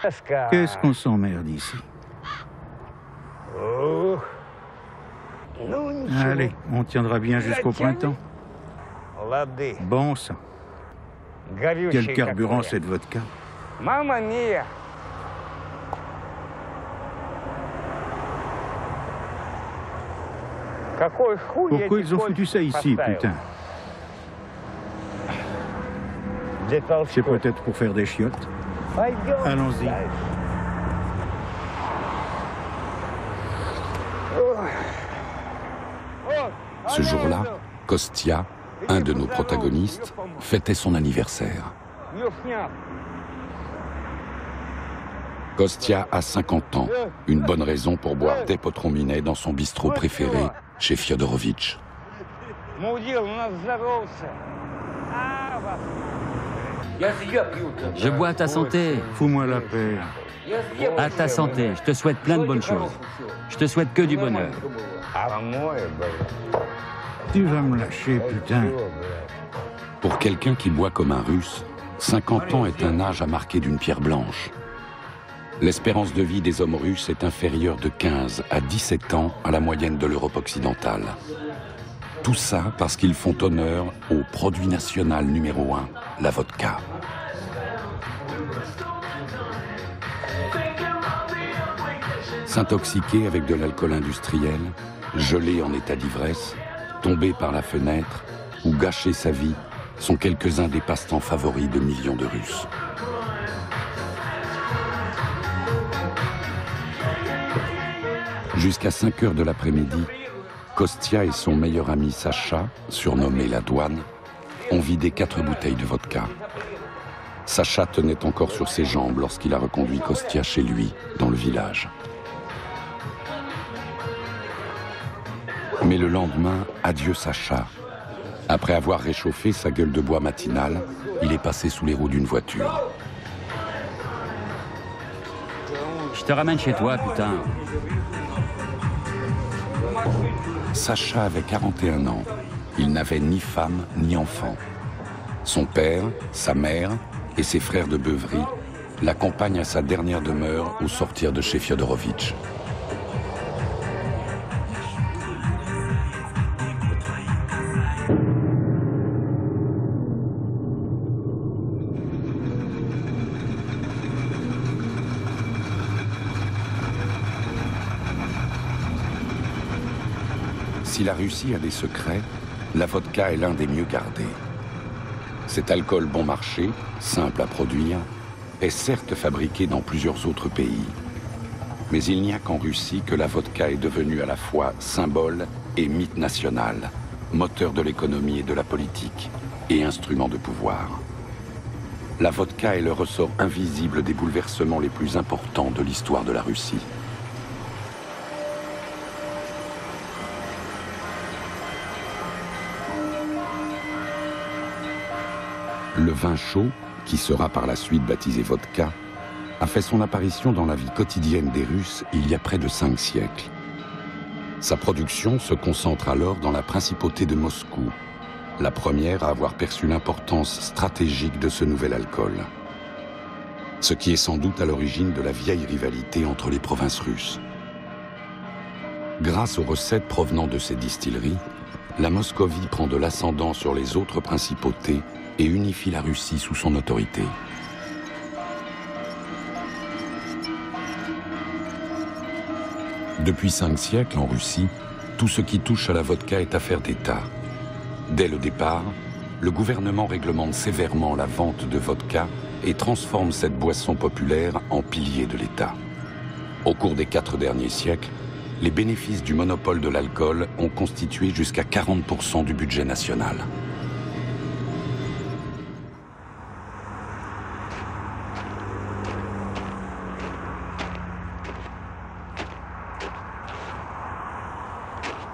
Qu'est-ce qu'on s'emmerde ici? Allez, on tiendra bien jusqu'au printemps. Bon sang. Quel carburant cette vodka. Pourquoi ils ont foutu ça ici, putain? C'est peut-être pour faire des chiottes. Allons-y. Ce jour-là, Kostya, un de nos protagonistes, fêtait son anniversaire. Kostya a 50 ans, une bonne raison pour boire des potrons minets dans son bistrot préféré, chez Fyodorovitch. Je bois à ta santé. Fous-moi la paix. À ta santé. Je te souhaite plein de bonnes choses. Je te souhaite que du bonheur. Tu vas me lâcher, putain. Pour quelqu'un qui boit comme un Russe, 50 ans est un âge à marquer d'une pierre blanche. L'espérance de vie des hommes russes est inférieure de 15 à 17 ans à la moyenne de l'Europe occidentale. Tout ça parce qu'ils font honneur au produit national numéro 1, la vodka. S'intoxiquer avec de l'alcool industriel, geler en état d'ivresse, tomber par la fenêtre ou gâcher sa vie sont quelques-uns des passe-temps favoris de millions de Russes. Jusqu'à 5 heures de l'après-midi, Kostya et son meilleur ami Sacha, surnommé la douane, ont vidé 4 bouteilles de vodka. Sacha tenait encore sur ses jambes lorsqu'il a reconduit Kostya chez lui, dans le village. Mais le lendemain, adieu Sacha. Après avoir réchauffé sa gueule de bois matinale, il est passé sous les roues d'une voiture. Je te ramène chez toi, putain. Sacha avait 41 ans. Il n'avait ni femme ni enfant. Son père, sa mère et ses frères de beuverie l'accompagnent à sa dernière demeure au sortir de chez Fyodorovitch. Si la Russie a des secrets, la vodka est l'un des mieux gardés. Cet alcool bon marché, simple à produire, est certes fabriqué dans plusieurs autres pays. Mais il n'y a qu'en Russie que la vodka est devenue à la fois symbole et mythe national, moteur de l'économie et de la politique, et instrument de pouvoir. La vodka est le ressort invisible des bouleversements les plus importants de l'histoire de la Russie. Le vin chaud, qui sera par la suite baptisé vodka, a fait son apparition dans la vie quotidienne des Russes il y a près de 5 siècles. Sa production se concentre alors dans la principauté de Moscou, la première à avoir perçu l'importance stratégique de ce nouvel alcool. Ce qui est sans doute à l'origine de la vieille rivalité entre les provinces russes. Grâce aux recettes provenant de ces distilleries, la Moscovie prend de l'ascendant sur les autres principautés et unifie la Russie sous son autorité. Depuis 5 siècles, en Russie, tout ce qui touche à la vodka est affaire d'État. Dès le départ, le gouvernement réglemente sévèrement la vente de vodka et transforme cette boisson populaire en pilier de l'État. Au cours des 4 derniers siècles, les bénéfices du monopole de l'alcool ont constitué jusqu'à 40% du budget national.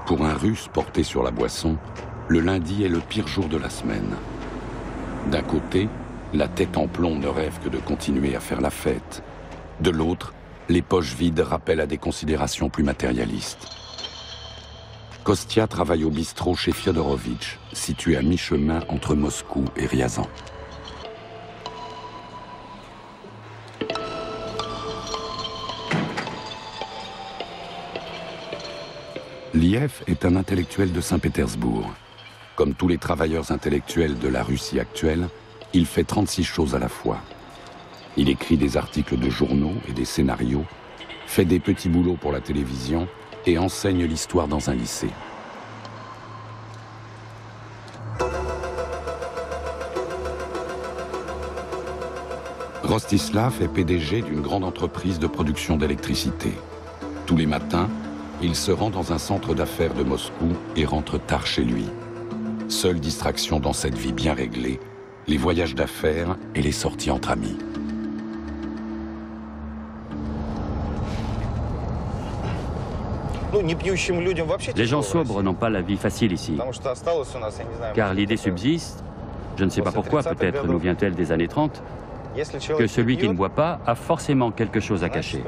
Pour un Russe porté sur la boisson, le lundi est le pire jour de la semaine. D'un côté, la tête en plomb ne rêve que de continuer à faire la fête. De l'autre, les poches vides rappellent à des considérations plus matérialistes. Kostya travaille au bistrot chez Fyodorovitch, situé à mi-chemin entre Moscou et Ryazan. Liev est un intellectuel de Saint-Pétersbourg. Comme tous les travailleurs intellectuels de la Russie actuelle, il fait 36 choses à la fois. Il écrit des articles de journaux et des scénarios, fait des petits boulots pour la télévision et enseigne l'histoire dans un lycée. Rostislav est PDG d'une grande entreprise de production d'électricité. Tous les matins, il se rend dans un centre d'affaires de Moscou et rentre tard chez lui. Seule distraction dans cette vie bien réglée, les voyages d'affaires et les sorties entre amis. Les gens sobres n'ont pas la vie facile ici, car l'idée subsiste, je ne sais pas pourquoi, peut-être nous vient-elle des années 30, que celui qui ne boit pas a forcément quelque chose à cacher.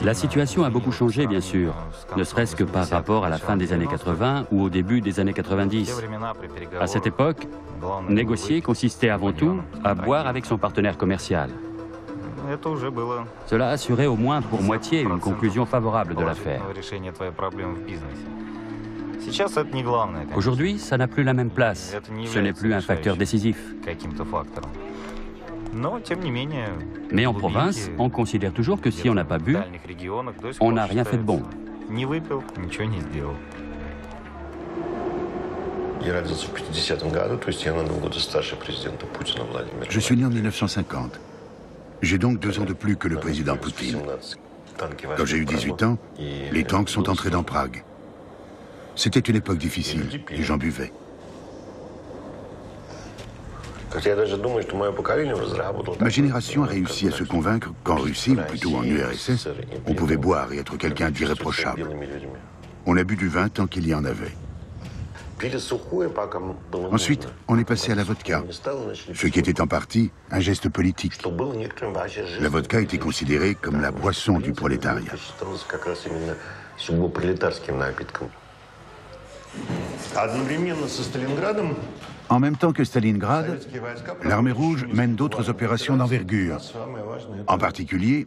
La situation a beaucoup changé, bien sûr, ne serait-ce que par rapport à la fin des années 80 ou au début des années 90. À cette époque, négocier consistait avant tout à boire avec son partenaire commercial. Cela assurait au moins pour moitié une conclusion favorable de l'affaire. Aujourd'hui, ça n'a plus la même place. Ce n'est plus un facteur décisif. Mais en province, on considère toujours que si on n'a pas bu, on n'a rien fait de bon. Je suis né en 1950. J'ai donc 2 ans de plus que le président Poutine. Quand j'ai eu 18 ans, les tanks sont entrés dans Prague. C'était une époque difficile et j'en buvais. Ma génération a réussi à se convaincre qu'en Russie, ou plutôt en URSS, on pouvait boire et être quelqu'un d'irréprochable. On a bu du vin tant qu'il y en avait. Ensuite, on est passé à la vodka, ce qui était en partie un geste politique. La vodka était considérée comme la boisson du prolétariat. En même temps que Stalingrad, l'armée rouge mène d'autres opérations d'envergure, en particulier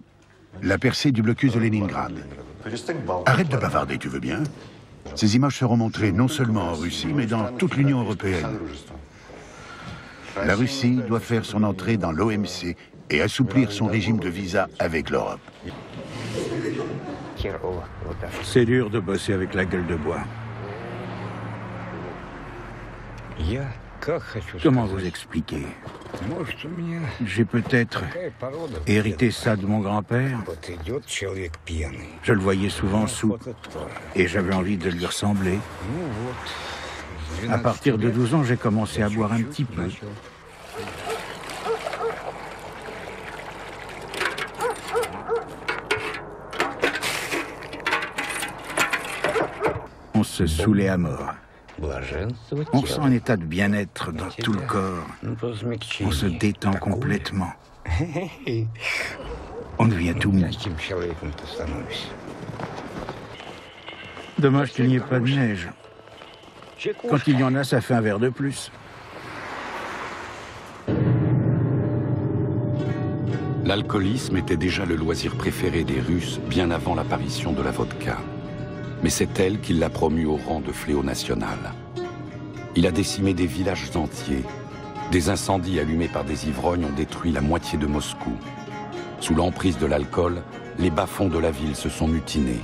la percée du blocus de Leningrad. Arrête de bavarder, tu veux bien? Ces images seront montrées non seulement en Russie, mais dans toute l'Union européenne. La Russie doit faire son entrée dans l'OMC et assouplir son régime de visa avec l'Europe. C'est dur de bosser avec la gueule de bois. Comment vous expliquer? J'ai peut-être hérité ça de mon grand-père. Je le voyais souvent sous et j'avais envie de lui ressembler. À partir de 12 ans, j'ai commencé à boire un petit peu. On se saoulait à mort. On sent un état de bien-être dans tout le corps. On se détend complètement. On devient tout mou. Dommage qu'il n'y ait pas de neige. Quand il y en a, ça fait un verre de plus. L'alcoolisme était déjà le loisir préféré des Russes bien avant l'apparition de la vodka. Mais c'est elle qui l'a promu au rang de fléau national. Il a décimé des villages entiers. Des incendies allumés par des ivrognes ont détruit la moitié de Moscou. Sous l'emprise de l'alcool, les bas-fonds de la ville se sont mutinés.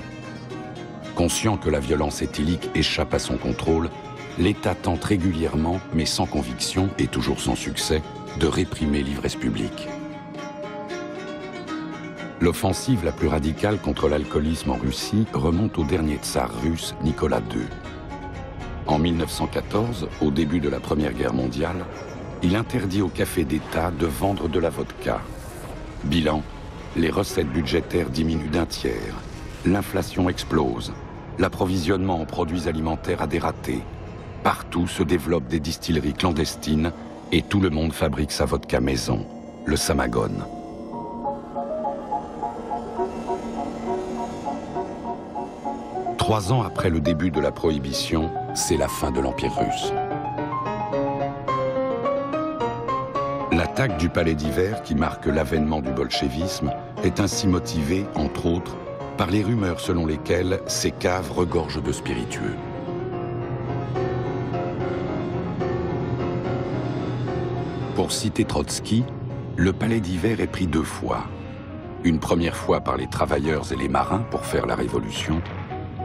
Conscient que la violence éthylique échappe à son contrôle, l'État tente régulièrement, mais sans conviction et toujours sans succès, de réprimer l'ivresse publique. L'offensive la plus radicale contre l'alcoolisme en Russie remonte au dernier tsar russe, Nicolas II. En 1914, au début de la Première Guerre mondiale, il interdit aux cafés d'État de vendre de la vodka. Bilan, les recettes budgétaires diminuent d'un tiers, l'inflation explose, l'approvisionnement en produits alimentaires a dératé. Partout se développent des distilleries clandestines et tout le monde fabrique sa vodka maison, le Samagon. Trois ans après le début de la prohibition, c'est la fin de l'Empire russe. L'attaque du palais d'hiver, qui marque l'avènement du bolchevisme, est ainsi motivée, entre autres, par les rumeurs selon lesquelles ces caves regorgent de spiritueux. Pour citer Trotsky, le palais d'hiver est pris 2 fois. Une première fois par les travailleurs et les marins pour faire la révolution,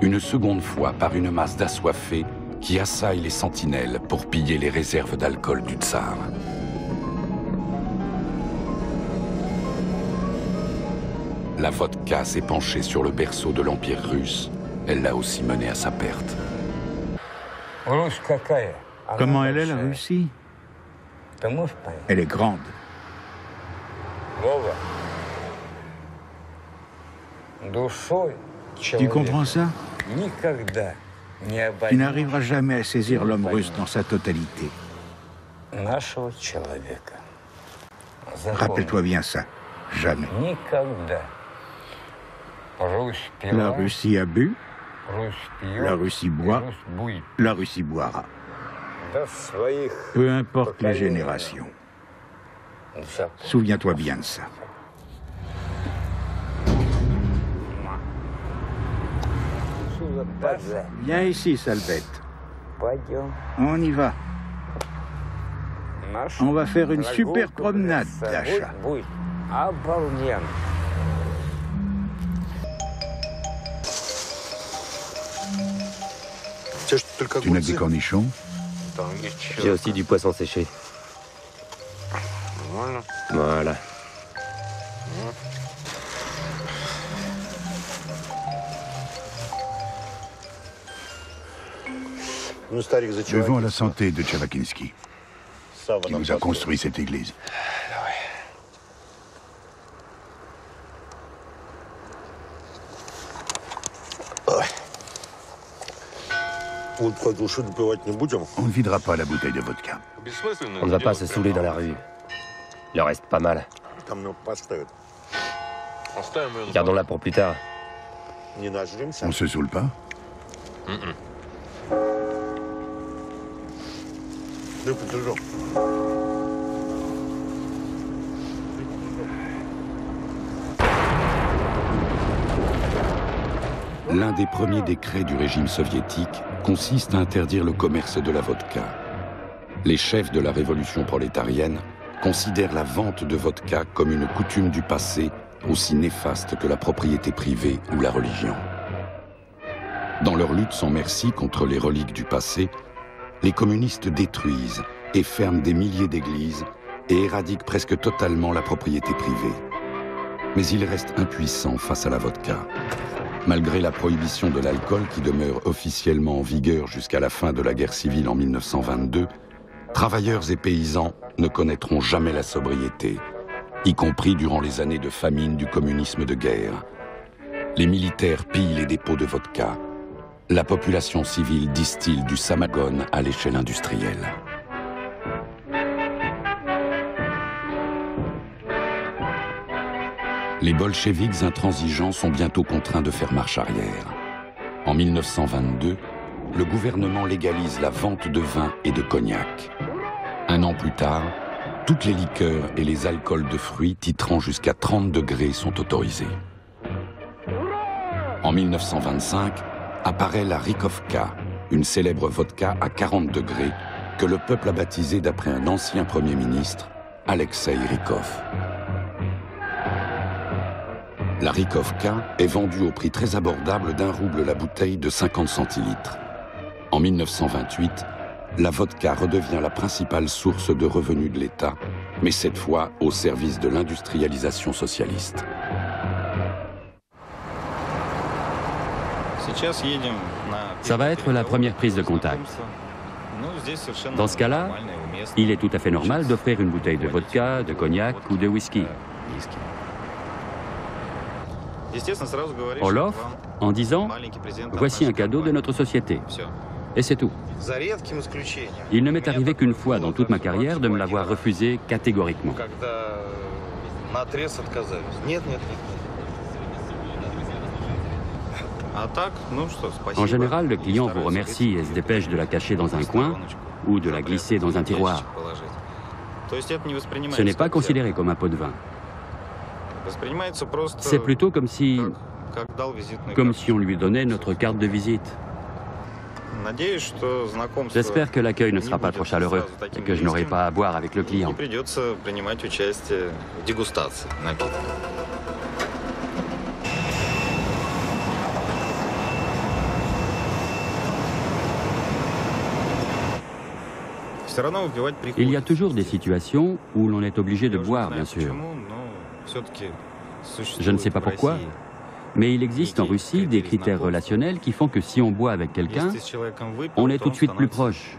une seconde fois par une masse d'assoiffés qui assaillent les sentinelles pour piller les réserves d'alcool du tsar. La vodka s'est penchée sur le berceau de l'Empire russe. Elle l'a aussi mené à sa perte. Comment elle est, la Russie? Elle est grande. Tu comprends ça? Tu n'arriveras jamais à saisir l'homme russe dans sa totalité. Rappelle-toi bien ça. Jamais. La Russie a bu, la Russie boit, la Russie boira. Peu importe les générations. Souviens-toi bien de ça. Viens ici, sale bête. On y va. On va faire une super promenade, Dasha. Tu n'as que des cornichons? J'ai aussi du poisson séché. Voilà. Buvons à la santé de Tchavakinski, qui nous a construit cette église. On ne videra pas la bouteille de vodka. On ne va pas se saouler dans la rue. Il en reste pas mal. Gardons-la pour plus tard. On se saoule pas? L'un des premiers décrets du régime soviétique consiste à interdire le commerce de la vodka. Les chefs de la révolution prolétarienne considèrent la vente de vodka comme une coutume du passé aussi néfaste que la propriété privée ou la religion. Dans leur lutte sans merci contre les reliques du passé, les communistes détruisent et ferment des milliers d'églises et éradiquent presque totalement la propriété privée. Mais ils restent impuissants face à la vodka. Malgré la prohibition de l'alcool qui demeure officiellement en vigueur jusqu'à la fin de la guerre civile en 1922, travailleurs et paysans ne connaîtront jamais la sobriété, y compris durant les années de famine du communisme de guerre. Les militaires pillent les dépôts de vodka. La population civile distille du samagon à l'échelle industrielle. Les bolcheviks intransigeants sont bientôt contraints de faire marche arrière. En 1922, le gouvernement légalise la vente de vin et de cognac. Un an plus tard, toutes les liqueurs et les alcools de fruits titrant jusqu'à 30 degrés sont autorisés. En 1925, apparaît la Rikovka, une célèbre vodka à 40 degrés que le peuple a baptisée d'après un ancien Premier ministre, Alexei Rykov. La Rikovka est vendue au prix très abordable d'1 rouble la bouteille de 50 centilitres. En 1928, la vodka redevient la principale source de revenus de l'État, mais cette fois au service de l'industrialisation socialiste. Ça va être la première prise de contact. Dans ce cas-là, il est tout à fait normal d'offrir une bouteille de vodka, de cognac ou de whisky. On l'offre en disant « Voici un cadeau de notre société ». Et c'est tout. Il ne m'est arrivé qu'une fois dans toute ma carrière de me l'avoir refusé catégoriquement. En général, le client vous remercie et se dépêche de la cacher dans un coin ou de la glisser dans un tiroir. Ce n'est pas considéré comme un pot de vin. C'est plutôt comme si on lui donnait notre carte de visite. J'espère que l'accueil ne sera pas trop chaleureux et que je n'aurai pas à boire avec le client. Il y a toujours des situations où l'on est obligé de boire, bien sûr. Je ne sais pas pourquoi, mais il existe en Russie des critères relationnels qui font que si on boit avec quelqu'un, on est tout de suite plus proche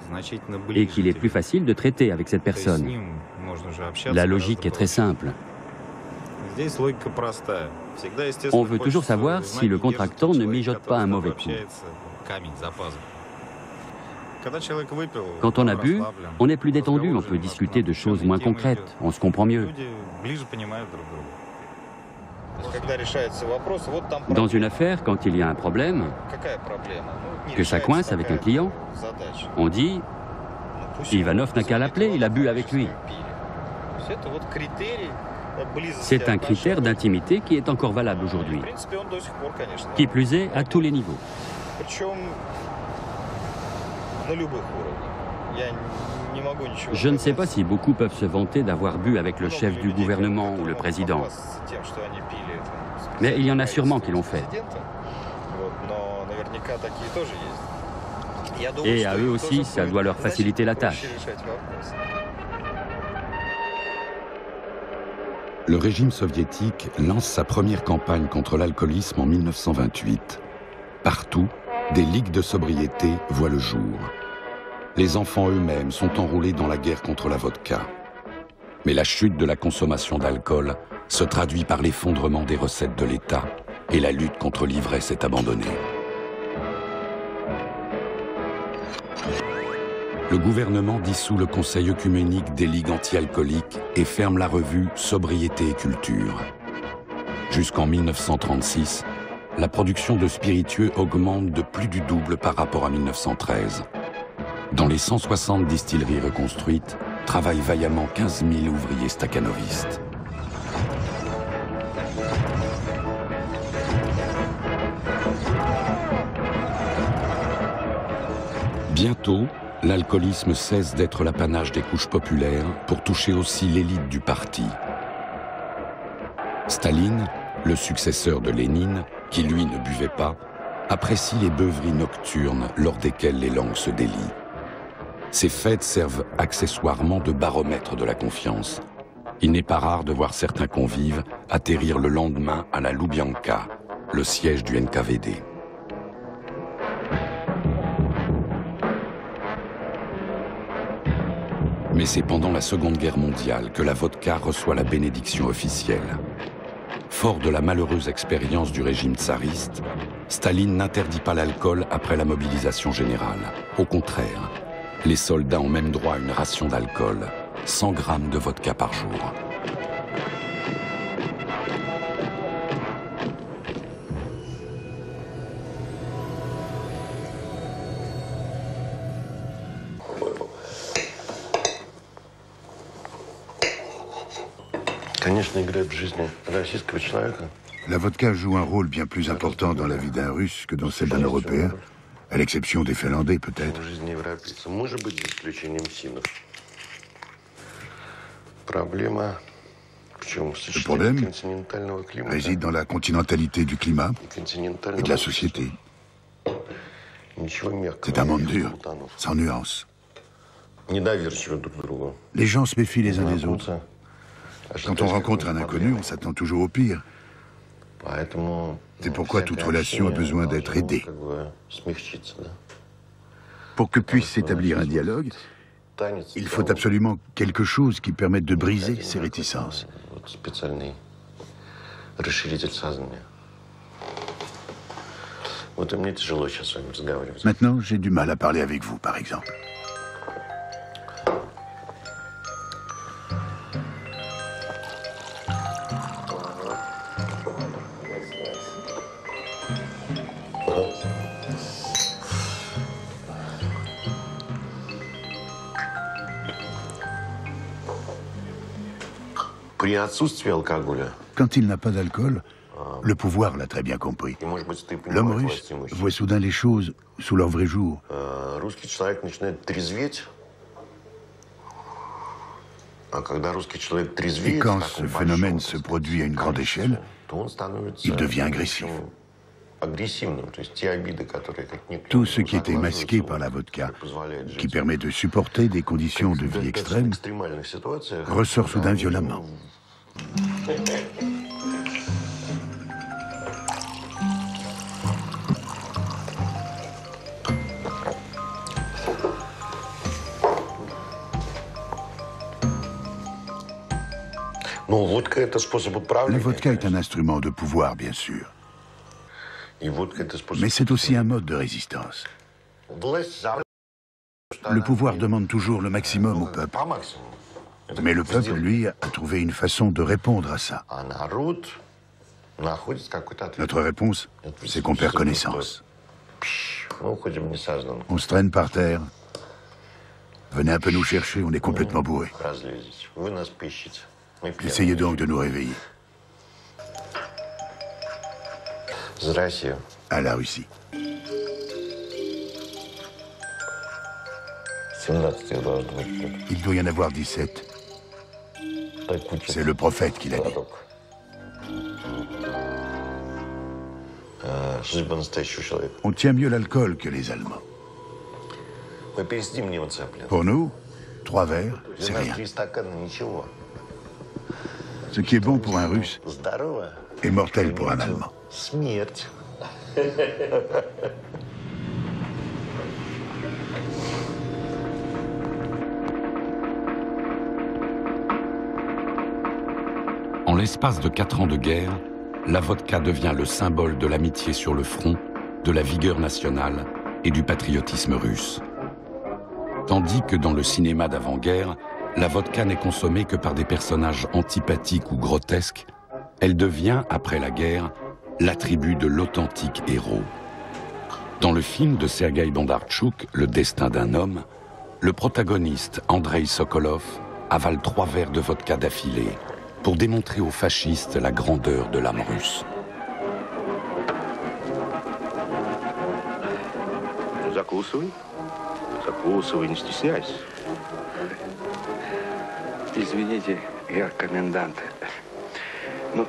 et qu'il est plus facile de traiter avec cette personne. La logique est très simple. On veut toujours savoir si le contractant ne mijote pas un mauvais coup. Quand on a bu, on est plus détendu, on peut discuter de choses moins concrètes, on se comprend mieux. Dans une affaire, quand il y a un problème, que ça coince avec un client, on dit « Ivanov n'a qu'à l'appeler, il a bu avec lui ». C'est un critère d'intimité qui est encore valable aujourd'hui. Qui plus est, à tous les niveaux. Je ne sais pas si beaucoup peuvent se vanter d'avoir bu avec le chef du gouvernement ou le président. Mais il y en a sûrement qui l'ont fait. Et à eux aussi, ça doit leur faciliter la tâche. Le régime soviétique lance sa première campagne contre l'alcoolisme en 1928. Partout, des ligues de sobriété voient le jour. Les enfants eux-mêmes sont enrôlés dans la guerre contre la vodka. Mais la chute de la consommation d'alcool se traduit par l'effondrement des recettes de l'État et la lutte contre l'ivresse est abandonnée. Le gouvernement dissout le conseil œcuménique des ligues anti-alcooliques et ferme la revue Sobriété et Culture. Jusqu'en 1936, la production de spiritueux augmente de plus du double par rapport à 1913. Dans les 160 distilleries reconstruites, travaillent vaillamment 15 000 ouvriers stakhanovistes. Bientôt, l'alcoolisme cesse d'être l'apanage des couches populaires pour toucher aussi l'élite du parti. Staline, le successeur de Lénine, qui lui ne buvait pas, apprécie les beuveries nocturnes lors desquelles les langues se délient. Ces fêtes servent accessoirement de baromètre de la confiance. Il n'est pas rare de voir certains convives atterrir le lendemain à la Loubianka, le siège du NKVD. Mais c'est pendant la Seconde Guerre mondiale que la vodka reçoit la bénédiction officielle. Fort de la malheureuse expérience du régime tsariste, Staline n'interdit pas l'alcool après la mobilisation générale. Au contraire, les soldats ont même droit à une ration d'alcool, 100 grammes de vodka par jour. La vodka joue un rôle bien plus important dans la vie d'un Russe que dans celle d'un Européen, à l'exception des Finlandais peut-être. Le problème réside dans la continentalité du climat et de la société. C'est un monde dur, sans nuance. Les gens se méfient les uns des autres. Quand on rencontre un inconnu, on s'attend toujours au pire. C'est pourquoi toute relation a besoin d'être aidée. Pour que puisse s'établir un dialogue, il faut absolument quelque chose qui permette de briser ces réticences. Maintenant, j'ai du mal à parler avec vous, par exemple. Quand il n'a pas d'alcool, le pouvoir l'a très bien compris. L'homme russe voit soudain les choses sous leur vrai jour. Et quand ce phénomène se produit à une grande échelle, il devient agressif. Tout ce qui était masqué par la vodka, qui permet de supporter des conditions de vie extrêmes, ressort soudain violemment. La vodka est un instrument de pouvoir, bien sûr. Mais c'est aussi un mode de résistance. Le pouvoir demande toujours le maximum au peuple. Mais le peuple, lui, a trouvé une façon de répondre à ça. Notre réponse, c'est qu'on perd connaissance. On se traîne par terre. Venez un peu nous chercher, on est complètement bourrés. Essayez donc de nous réveiller. À la Russie. Il doit y en avoir 17. C'est le prophète qui l'a dit. On tient mieux l'alcool que les Allemands. Pour nous, 3 verres, c'est rien. Ce qui est bon pour un Russe est mortel pour un Allemand. En l'espace de 4 ans de guerre, la vodka devient le symbole de l'amitié sur le front, de la vigueur nationale et du patriotisme russe. Tandis que dans le cinéma d'avant-guerre, la vodka n'est consommée que par des personnages antipathiques ou grotesques, elle devient, après la guerre, l'attribut de l'authentique héros. Dans le film de Sergueï Bondartchouk, Le destin d'un homme, le protagoniste, Andrei Sokolov, avale 3 verres de vodka d'affilée pour démontrer aux fascistes la grandeur de l'âme russe. Закусывай, не стесняйся. Извините, герр комендант. Ну,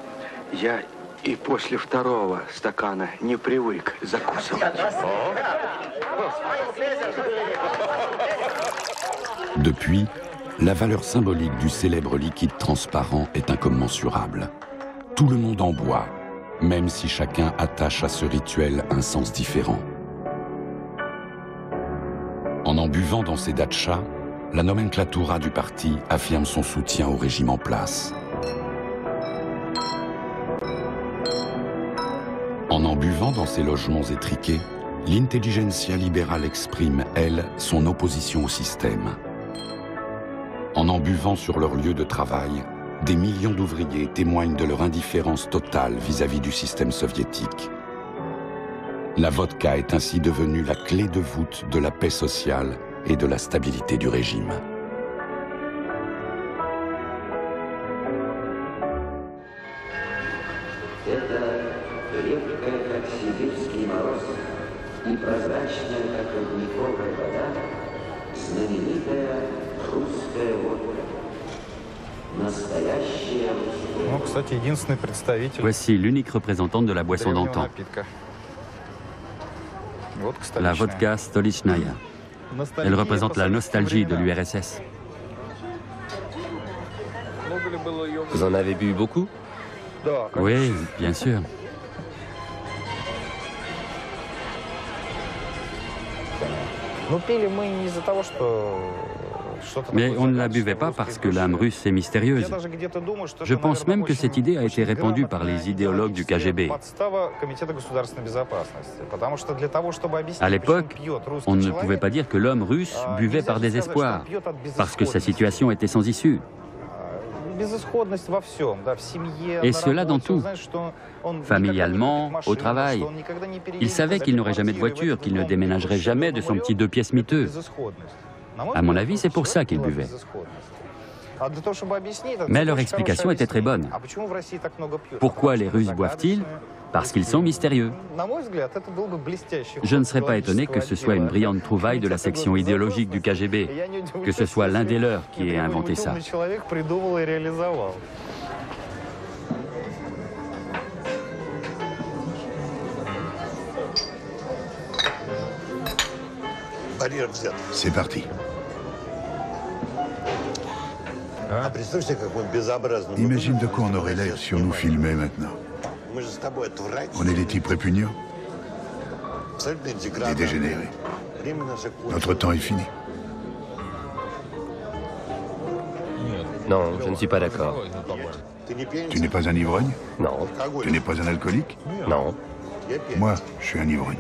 я и после 2-го стакана не привык закусывать. Depuis, la valeur symbolique du célèbre liquide transparent est incommensurable. Tout le monde en boit, même si chacun attache à ce rituel un sens différent. En buvant dans ses dachas, la nomenclatura du parti affirme son soutien au régime en place. En buvant dans ses logements étriqués, l'intelligentsia libérale exprime, elle, son opposition au système. En buvant sur leur lieu de travail, des millions d'ouvriers témoignent de leur indifférence totale vis-à-vis du système soviétique. La vodka est ainsi devenue la clé de voûte de la paix sociale et de la stabilité du régime. Voici l'unique représentante de la boisson d'antan, la vodka Stolichnaya. Elle représente la nostalgie de l'URSS. Vous en avez bu beaucoup? Oui, bien sûr. Mais on ne la buvait pas parce que l'âme russe est mystérieuse. Je pense même que cette idée a été répandue par les idéologues du KGB. À l'époque, on ne pouvait pas dire que l'homme russe buvait par désespoir, parce que sa situation était sans issue. Et cela dans tout. Familialement, au travail. Il savait qu'il n'aurait jamais de voiture, qu'il ne déménagerait jamais de son petit 2 pièces miteux. À mon avis, c'est pour ça qu'il buvait. Mais leur explication était très bonne. Pourquoi les Russes boivent-ils? Parce qu'ils sont mystérieux. Je ne serais pas étonné que ce soit une brillante trouvaille de la section idéologique du KGB, que ce soit l'un des leurs qui ait inventé ça. C'est parti. Imagine de quoi on aurait l'air si on nous filmait maintenant. On est des types répugnants, des dégénérés. Notre temps est fini. Non, je ne suis pas d'accord. Tu n'es pas un ivrogne? Non. Tu n'es pas un alcoolique? Non. Moi, je suis un ivrogne.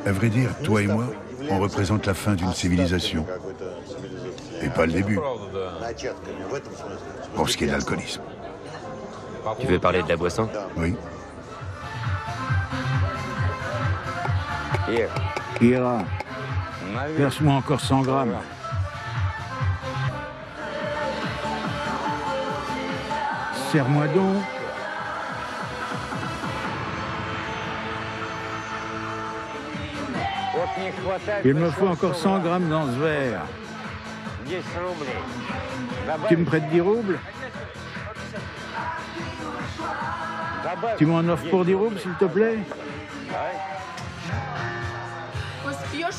À vrai dire, toi et moi, on représente la fin d'une civilisation. Et pas le début. Pour ce qui est de l'alcoolisme. Tu veux parler de la boisson? Oui. Ira, verse-moi encore 100 grammes. Serre-moi donc. Il me faut encore 100 grammes dans ce verre. Tu me prêtes 10 roubles? Tu m'en offres pour 10 roubles, s'il te plaît?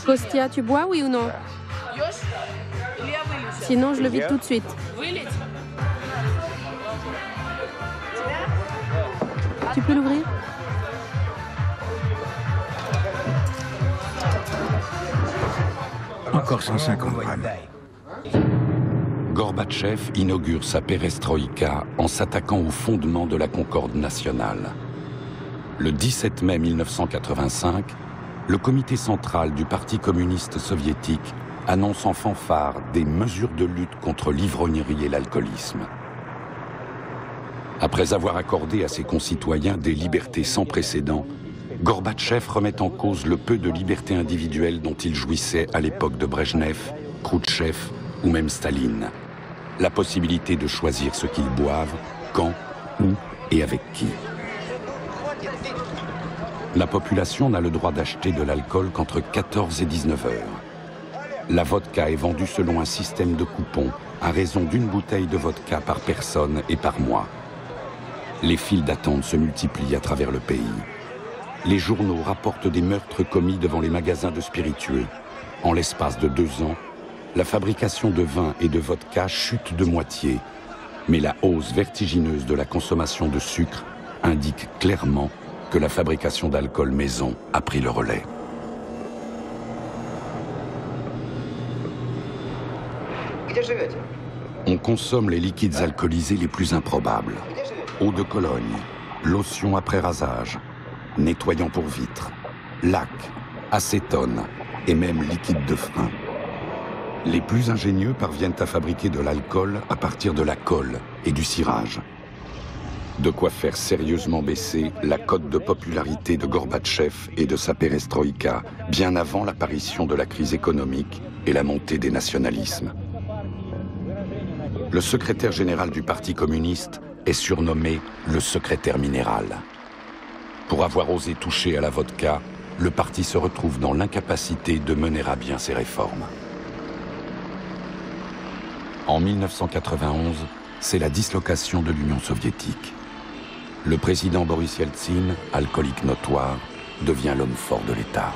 Kostya, tu bois, oui ou non? Sinon, je le vide tout de suite. Tu peux l'ouvrir? Encore 150 grammes. Gorbatchev inaugure sa perestroïka en s'attaquant au fondement de la concorde nationale. Le 17 mai 1985, le comité central du Parti communiste soviétique annonce en fanfare des mesures de lutte contre l'ivrognerie et l'alcoolisme. Après avoir accordé à ses concitoyens des libertés sans précédent, Gorbatchev remet en cause le peu de liberté individuelle dont il jouissait à l'époque de Brejnev, Khrouchtchev ou même Staline. La possibilité de choisir ce qu'ils boivent, quand, où et avec qui. La population n'a le droit d'acheter de l'alcool qu'entre 14 et 19 heures. La vodka est vendue selon un système de coupons, à raison d'une bouteille de vodka par personne et par mois. Les files d'attente se multiplient à travers le pays. Les journaux rapportent des meurtres commis devant les magasins de spiritueux. En l'espace de 2 ans, la fabrication de vin et de vodka chute de moitié. Mais la hausse vertigineuse de la consommation de sucre indique clairement que la fabrication d'alcool maison a pris le relais. On consomme les liquides alcoolisés les plus improbables. Eau de Cologne, lotion après rasage, nettoyant pour vitres, lac, acétone et même liquide de frein. Les plus ingénieux parviennent à fabriquer de l'alcool à partir de la colle et du cirage. De quoi faire sérieusement baisser la cote de popularité de Gorbatchev et de sa perestroïka, bien avant l'apparition de la crise économique et la montée des nationalismes. Le secrétaire général du Parti communiste est surnommé le secrétaire minéral. Pour avoir osé toucher à la vodka, le parti se retrouve dans l'incapacité de mener à bien ses réformes. En 1991, c'est la dislocation de l'Union soviétique. Le président Boris Yeltsin, alcoolique notoire, devient l'homme fort de l'État.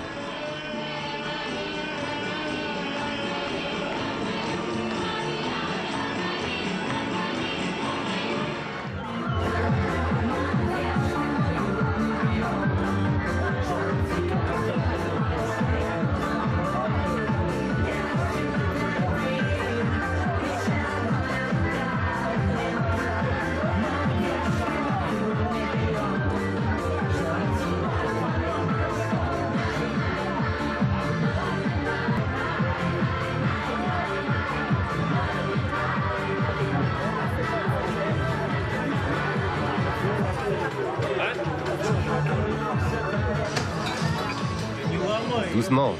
Doucement.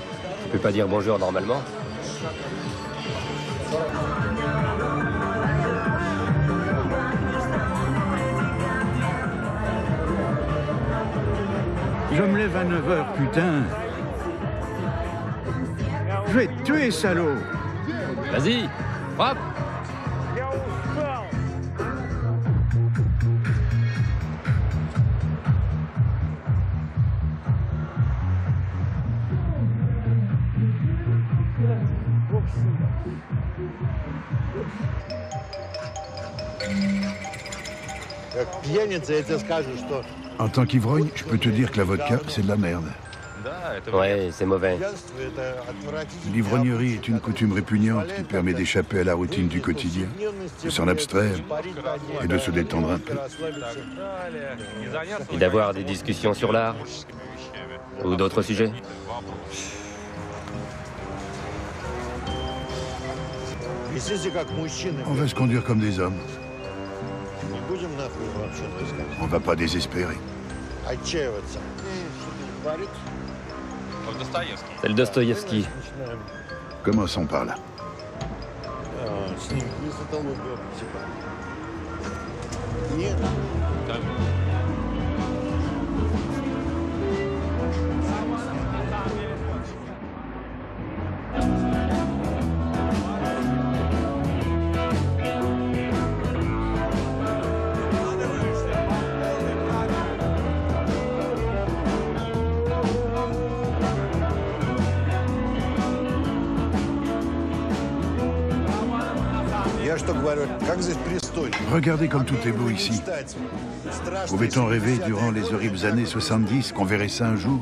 Tu peux pas dire bonjour normalement? Je me lève à 9 h, putain. Je vais te tuer, salaud. Vas-y, frappe. En tant qu'ivrogne, je peux te dire que la vodka, c'est de la merde. Ouais, c'est mauvais. L'ivrognerie est une coutume répugnante qui permet d'échapper à la routine du quotidien, de s'en abstraire et de se détendre un peu. Et d'avoir des discussions sur l'art ou d'autres sujets. On va se conduire comme des hommes. On va pas désespérer. C'est le Dostoïevski. Commençons par là. Regardez comme tout est beau ici. Pouvait-on rêver durant les horribles années 70 qu'on verrait ça un jour?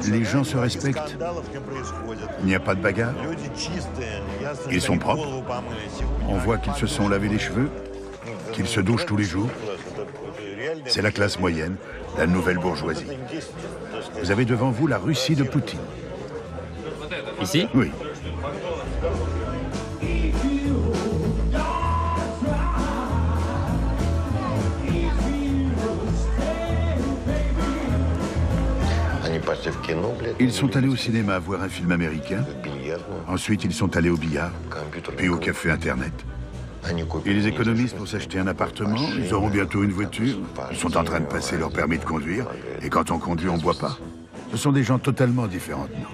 Les gens se respectent. Il n'y a pas de bagarre. Ils sont propres. On voit qu'ils se sont lavés les cheveux, qu'ils se douchent tous les jours. C'est la classe moyenne, la nouvelle bourgeoisie. Vous avez devant vous la Russie de Poutine. Ici? Oui. Ils sont allés au cinéma voir un film américain. Ensuite, ils sont allés au billard, puis au café Internet. Ils économisent pour s'acheter un appartement, ils auront bientôt une voiture, ils sont en train de passer leur permis de conduire, et quand on conduit, on ne boit pas. Ce sont des gens totalement différents de nous.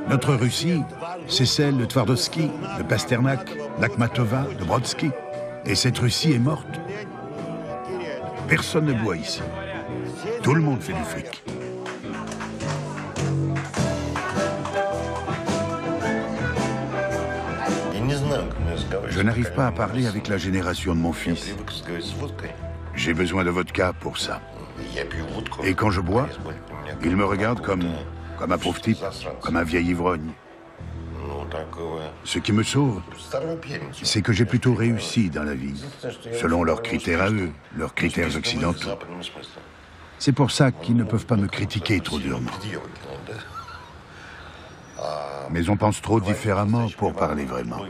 Notre Russie, c'est celle de Tvardovsky, de Pasternak, d'Akhmatova, de Brodsky. Et cette Russie est morte. Personne ne boit ici. Tout le monde fait du fric. Je n'arrive pas à parler avec la génération de mon fils. J'ai besoin de vodka pour ça. Et quand je bois, il me regarde comme un pauvre type, comme un vieil ivrogne. Ce qui me sauve, c'est que j'ai plutôt réussi dans la vie, selon leurs critères à eux, leurs critères occidentaux. C'est pour ça qu'ils ne peuvent pas me critiquer trop durement. Mais on pense trop différemment pour parler vraiment.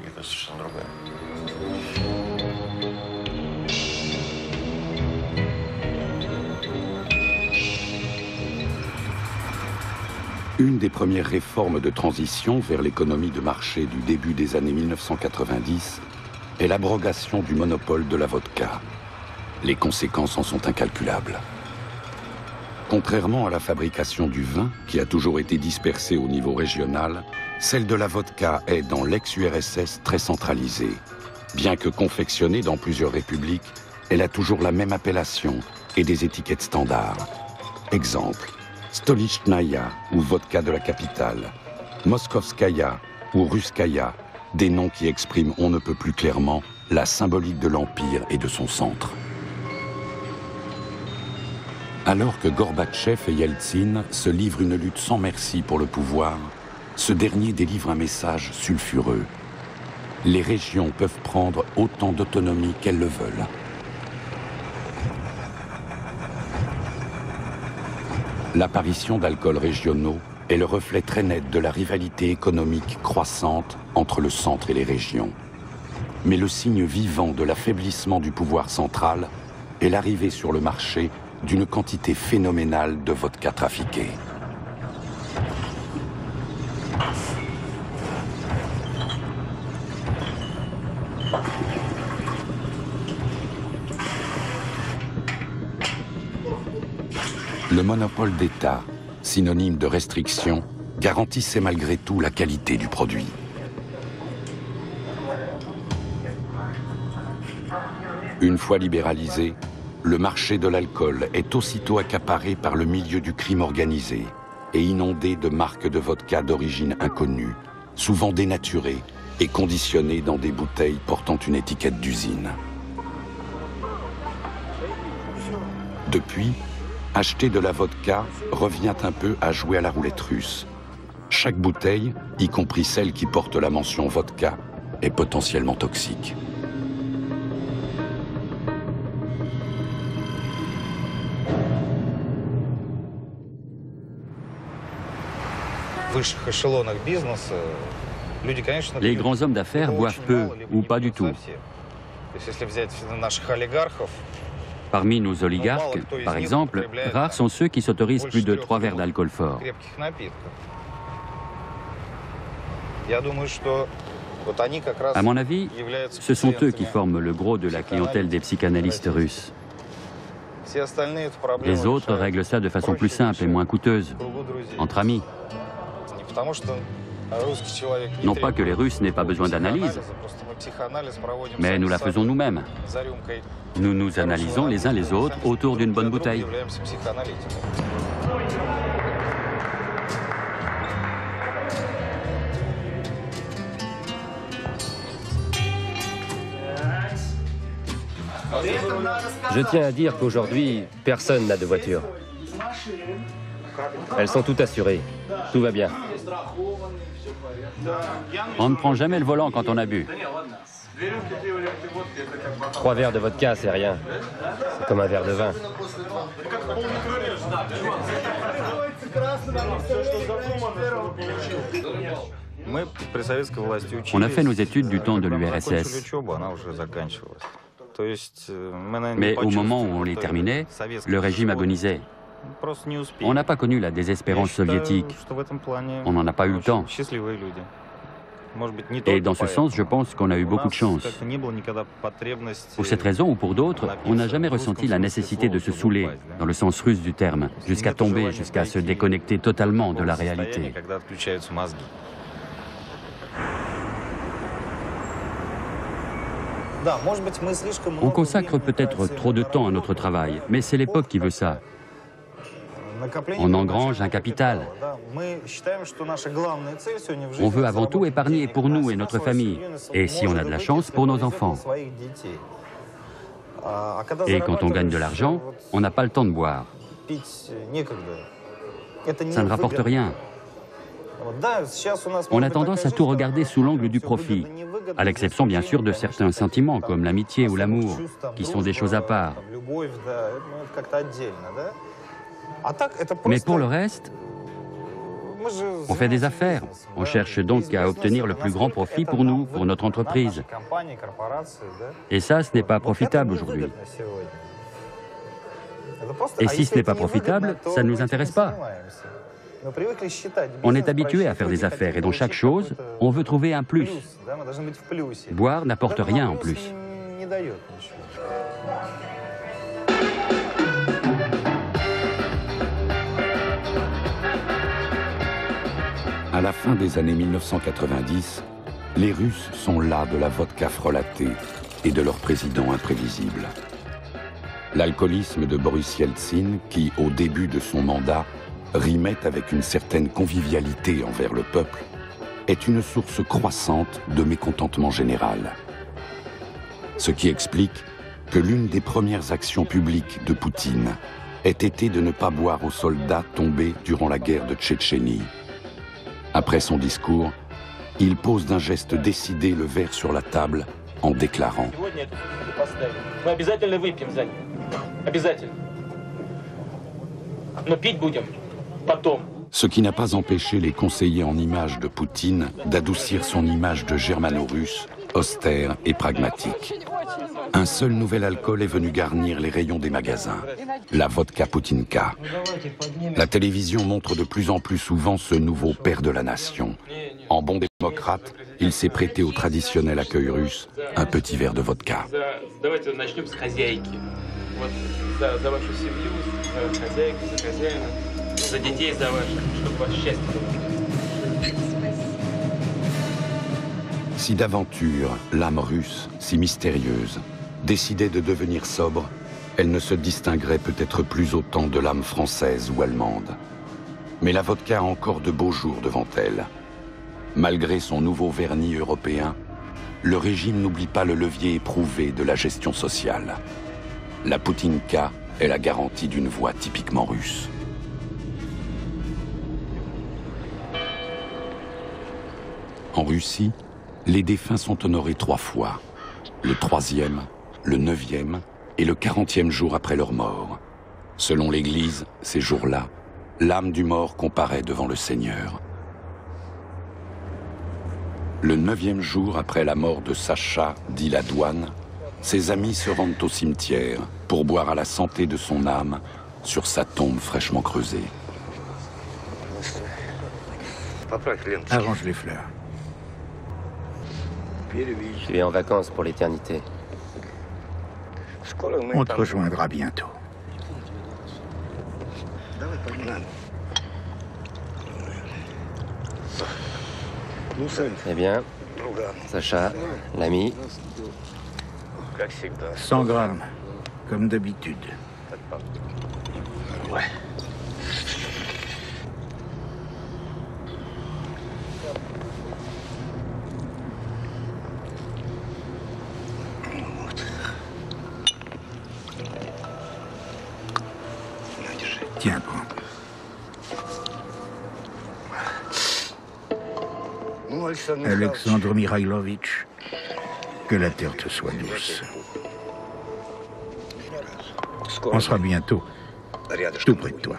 Une des premières réformes de transition vers l'économie de marché du début des années 1990 est l'abrogation du monopole de la vodka. Les conséquences en sont incalculables. Contrairement à la fabrication du vin, qui a toujours été dispersée au niveau régional, celle de la vodka est, dans l'ex-URSS, très centralisée. Bien que confectionnée dans plusieurs républiques, elle a toujours la même appellation et des étiquettes standards. Exemple, Stolichnaya ou vodka de la capitale, Moskovskaya ou Ruskaya, des noms qui expriment on ne peut plus clairement la symbolique de l'Empire et de son centre. Alors que Gorbatchev et Yeltsin se livrent une lutte sans merci pour le pouvoir, ce dernier délivre un message sulfureux. Les régions peuvent prendre autant d'autonomie qu'elles le veulent. L'apparition d'alcools régionaux est le reflet très net de la rivalité économique croissante entre le centre et les régions. mais le signe vivant de l'affaiblissement du pouvoir central est l'arrivée sur le marché d'une quantité phénoménale de vodka trafiquée. Le monopole d'État, synonyme de restriction, garantissait malgré tout la qualité du produit. Une fois libéralisé, le marché de l'alcool est aussitôt accaparé par le milieu du crime organisé et inondé de marques de vodka d'origine inconnue, souvent dénaturées et conditionnées dans des bouteilles portant une étiquette d'usine. Depuis, acheter de la vodka revient un peu à jouer à la roulette russe. Chaque bouteille, y compris celle qui porte la mention vodka, est potentiellement toxique. Les grands hommes d'affaires boivent peu ou pas du tout. Parmi nos oligarques, par exemple, rares sont ceux qui s'autorisent plus de 3 verres d'alcool fort. À mon avis, ce sont eux qui forment le gros de la clientèle des psychanalystes russes. Les autres règlent ça de façon plus simple et moins coûteuse, entre amis. Non pas que les Russes n'aient pas besoin d'analyse, mais nous la faisons nous-mêmes. Nous nous analysons les uns les autres autour d'une bonne bouteille. Je tiens à dire qu'aujourd'hui, personne n'a de voiture. Elles sont toutes assurées. Tout va bien. On ne prend jamais le volant quand on a bu. 3 verres de vodka, c'est rien. C'est comme un verre de vin. On a fait nos études du temps de l'URSS. Mais au moment où on les terminait, le régime agonisait. On n'a pas connu la désespérance soviétique. On n'en a pas eu le temps. Et dans ce sens, je pense qu'on a eu beaucoup de chance. Pour cette raison ou pour d'autres, on n'a jamais ressenti la nécessité de se saouler, dans le sens russe du terme, jusqu'à tomber, jusqu'à se déconnecter totalement de la réalité. On consacre peut-être trop de temps à notre travail, mais c'est l'époque qui veut ça. On engrange un capital. On veut avant tout épargner pour nous et notre famille, et si on a de la chance, pour nos enfants. Et quand on gagne de l'argent, on n'a pas le temps de boire. Ça ne rapporte rien. On a tendance à tout regarder sous l'angle du profit, à l'exception bien sûr de certains sentiments comme l'amitié ou l'amour, qui sont des choses à part. Mais pour le reste, on fait des affaires. On cherche donc à obtenir le plus grand profit pour nous, pour notre entreprise. Et ça, ce n'est pas profitable aujourd'hui. Et si ce n'est pas profitable, ça ne nous intéresse pas. On est habitué à faire des affaires et dans chaque chose, on veut trouver un plus. Boire n'apporte rien en plus. À la fin des années 1990, les Russes sont las de la vodka frelatée et de leur président imprévisible. L'alcoolisme de Boris Yeltsin, qui, au début de son mandat, rimait avec une certaine convivialité envers le peuple, est une source croissante de mécontentement général. Ce qui explique que l'une des premières actions publiques de Poutine ait été de ne pas boire aux soldats tombés durant la guerre de Tchétchénie. Après son discours, il pose d'un geste décidé le verre sur la table en déclarant « Ce qui n'a pas empêché les conseillers en images de Poutine d'adoucir son image de germano-russe austère et pragmatique. Un seul nouvel alcool est venu garnir les rayons des magasins, la vodka Putinka. La télévision montre de plus en plus souvent ce nouveau père de la nation. En bon démocrate, il s'est prêté au traditionnel accueil russe, un petit verre de vodka. Si d'aventure, l'âme russe, si mystérieuse, décidait de devenir sobre, elle ne se distinguerait peut-être plus autant de l'âme française ou allemande. Mais la vodka a encore de beaux jours devant elle. Malgré son nouveau vernis européen, le régime n'oublie pas le levier éprouvé de la gestion sociale. La Putinka est la garantie d'une voix typiquement russe. En Russie, les défunts sont honorés 3 fois, le 3e, le 9e et le 40e jour après leur mort. Selon l'Église, ces jours-là, l'âme du mort comparaît devant le Seigneur. Le 9e jour après la mort de Sacha, dit la douane, ses amis se rendent au cimetière pour boire à la santé de son âme sur sa tombe fraîchement creusée. Arrange les fleurs. Tu es en vacances pour l'éternité. On te rejoindra bientôt. Eh bien, Sacha, l'ami. 100 grammes, comme d'habitude. Ouais. Tiens, prends. Alexandre Mikhailovitch, que la terre te soit douce. On sera bientôt tout près de toi.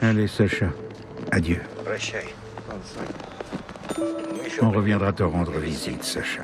Allez, Sacha, adieu. On reviendra te rendre visite, Sacha.